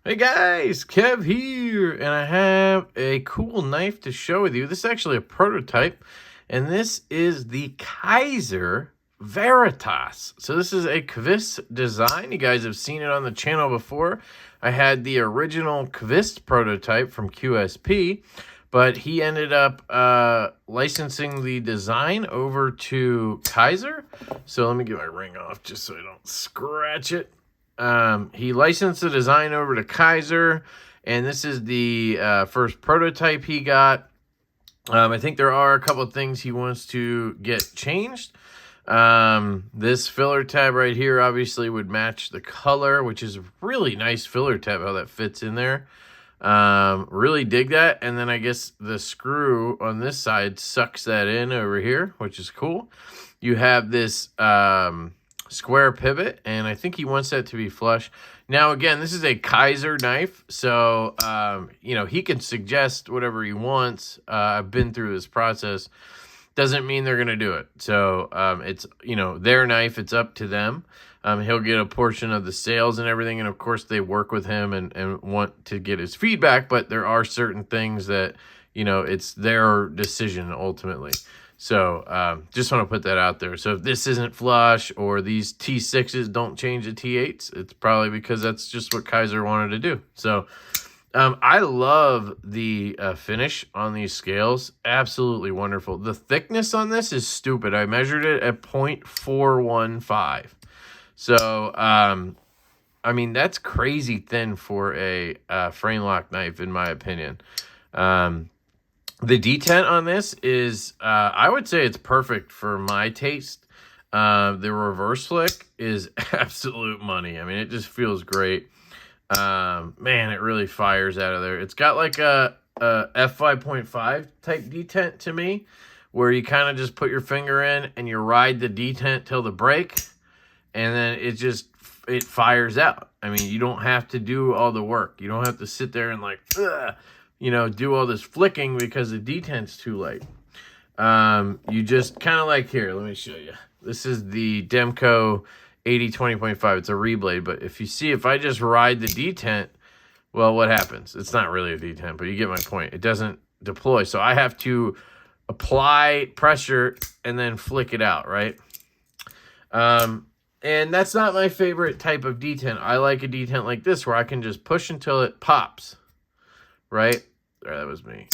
Hey guys, Kev here, and I have a cool knife to show with you. This is actually a prototype, and this is the Kizer Veritas. So this is a Kvist design. You guys have seen it on the channel before. I had the original Kvist prototype from QSP, but he ended up licensing the design over to Kizer. So let me get my ring off just so I don't scratch it. He licensed the design over to Kizer, and this is the first prototype he got. I think there are a couple of things he wants to get changed. This filler tab right here obviously would match the color, which is a really nice filler tab, how that fits in there. Really dig that. And then I guess the screw on this side sucks that in over here, which is cool. You have this square pivot, and I think he wants that to be flush. Now, again, this is a Kizer knife, so, you know, he can suggest whatever he wants. I've been through this process. Doesn't mean they're going to do it. So, it's, you know, their knife. It's up to them. He'll get a portion of the sales and everything, and, of course, they work with him and want to get his feedback, but there are certain things that, you know, it's their decision ultimately. So just want to put that out there. So if this isn't flush or these T6s don't change the T8s, it's probably because that's just what Kizer wanted to do. So I love the finish on these scales. Absolutely wonderful. The thickness on this is stupid. I measured it at 0.415. So, I mean, that's crazy thin for a frame lock knife, in my opinion. The detent on this is, I would say it's perfect for my taste. The reverse flick is absolute money. I mean, it just feels great. Man, it really fires out of there. It's got like a F5.5 type detent to me, where you kind of just put your finger in and you ride the detent till the break, and then it fires out. I mean, you don't have to do all the work. You don't have to sit there and like, you know, do all this flicking because the detent's too light. You just kind of like, here, let me show you. This is the Demco 80-20.5. It's a reblade, but if you see, if I just ride the detent, well, what happens? It's not really a detent, but you get my point. It doesn't deploy, so I have to apply pressure and then flick it out, right? And that's not my favorite type of detent. I like a detent like this, where I can just push until it pops. Right there, that was me,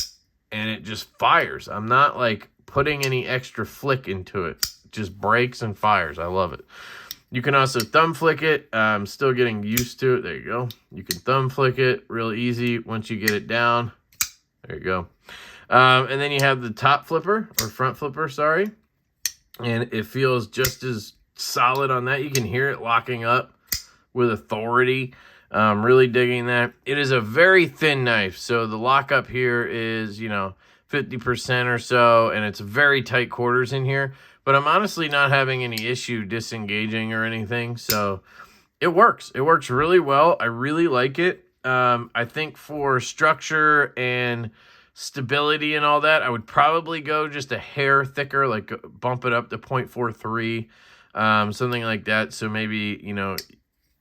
and it just fires. I'm not like putting any extra flick into it. It just breaks and fires. I love it. You can also thumb flick it. I'm still getting used to it. There you go. You can thumb flick it real easy once you get it down. There you go. And then you have the top flipper, or front flipper, sorry, and it feels just as solid on that. You can hear it locking up with authority. Really digging that. It is a very thin knife, so the lockup here is, you know, 50% or so, and it's very tight quarters in here. But I'm honestly not having any issue disengaging or anything, so it works. It works really well. I really like it. I think for structure and stability and all that, I would probably go just a hair thicker, like bump it up to 0.43, something like that. So maybe, you know,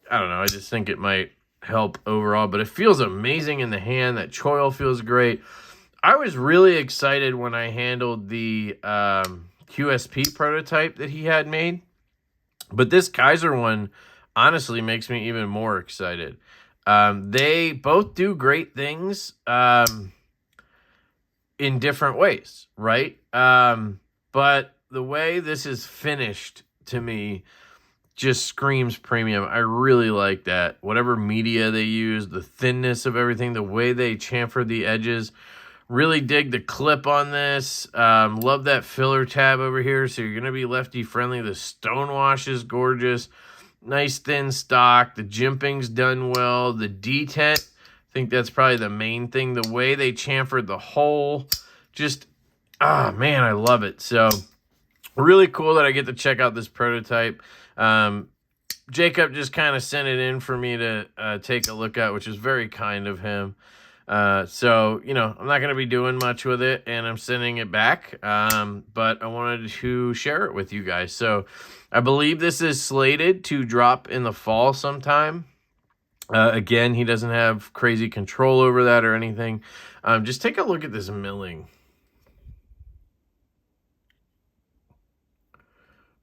I don't know. I just think it might help overall, but it feels amazing in the hand. That choil feels great. I was really excited when I handled the QSP prototype that he had made, but this Kizer one honestly makes me even more excited. They both do great things in different ways, right? But the way this is finished to me just screams premium. I really like that. Whatever media they use, the thinness of everything, the way they chamfer the edges. Really dig the clip on this. Love that filler tab over here, so you're going to be lefty friendly. The stonewash is gorgeous. Nice thin stock. The jimping's done well. The detent, I think that's probably the main thing. The way they chamfered the hole, just, man, I love it. So really cool that I get to check out this prototype. Jacob just kind of sent it in for me to take a look at, which is very kind of him. So, you know, I'm not going to be doing much with it, and I'm sending it back. But I wanted to share it with you guys. So I believe this is slated to drop in the fall sometime. Again, he doesn't have crazy control over that or anything. Just take a look at this milling.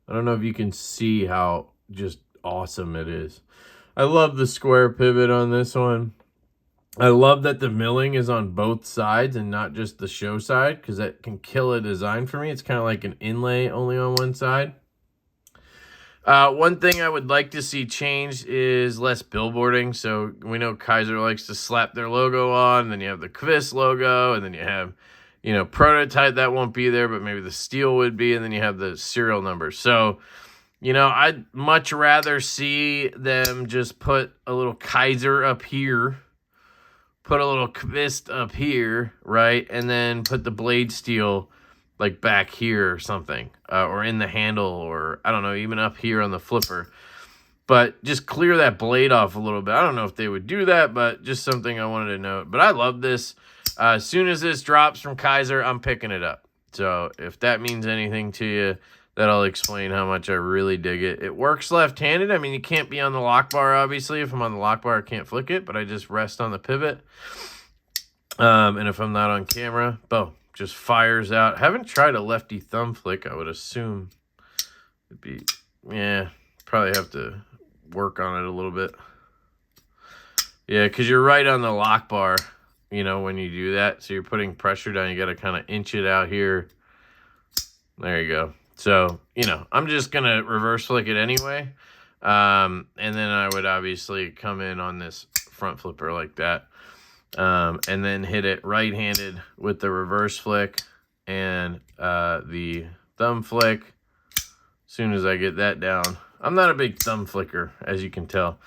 I don't know if you can see how just awesome it is. I love the square pivot on this one. I love that the milling is on both sides and not just the show side, because that can kill a design for me. It's kind of like an inlay only on one side. One thing I would like to see changed is less billboarding. So we know Kizer likes to slap their logo on, and then you have the Quiz logo, and then you have, you know, prototype that won't be there, but maybe the steel would be, and then you have the serial number. So, you know, I'd much rather see them just put a little Kizer up here, put a little Quiz up here, right, and then put the blade steel like back here or something, or in the handle, or I don't know, even up here on the flipper. But just clear that blade off a little bit. I don't know if they would do that, but just something I wanted to note. But I love this. As soon as this drops from Kizer, I'm picking it up. So if that means anything to you, that'll explain how much I really dig it. It works left-handed. I mean, you can't be on the lock bar, obviously. If I'm on the lock bar, I can't flick it, but I just rest on the pivot. And if I'm not on camera, boom, just fires out. Haven't tried a lefty thumb flick. I would assume it'd be, yeah, probably have to work on it a little bit. Yeah, because you're right on the lock bar, you know, when you do that. So you're putting pressure down. You got to kind of inch it out here. There you go. So, you know, I'm just going to reverse flick it anyway. And then I would obviously come in on this front flipper like that. And then hit it right-handed with the reverse flick and the thumb flick. As soon as I get that down. I'm not a big thumb flicker, as you can tell.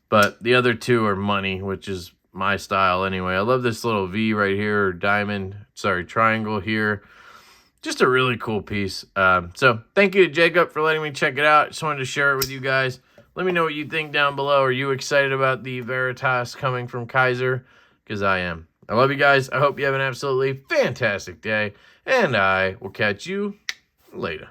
But the other two are money, which is my style anyway. I love this little V right here, or triangle here. Just a really cool piece. So thank you to Jacob for letting me check it out. Just wanted to share it with you guys. Let me know what you think down below. Are you excited about the Veritas coming from Kizer? Because I am. I love you guys. I hope you have an absolutely fantastic day. And I will catch you later.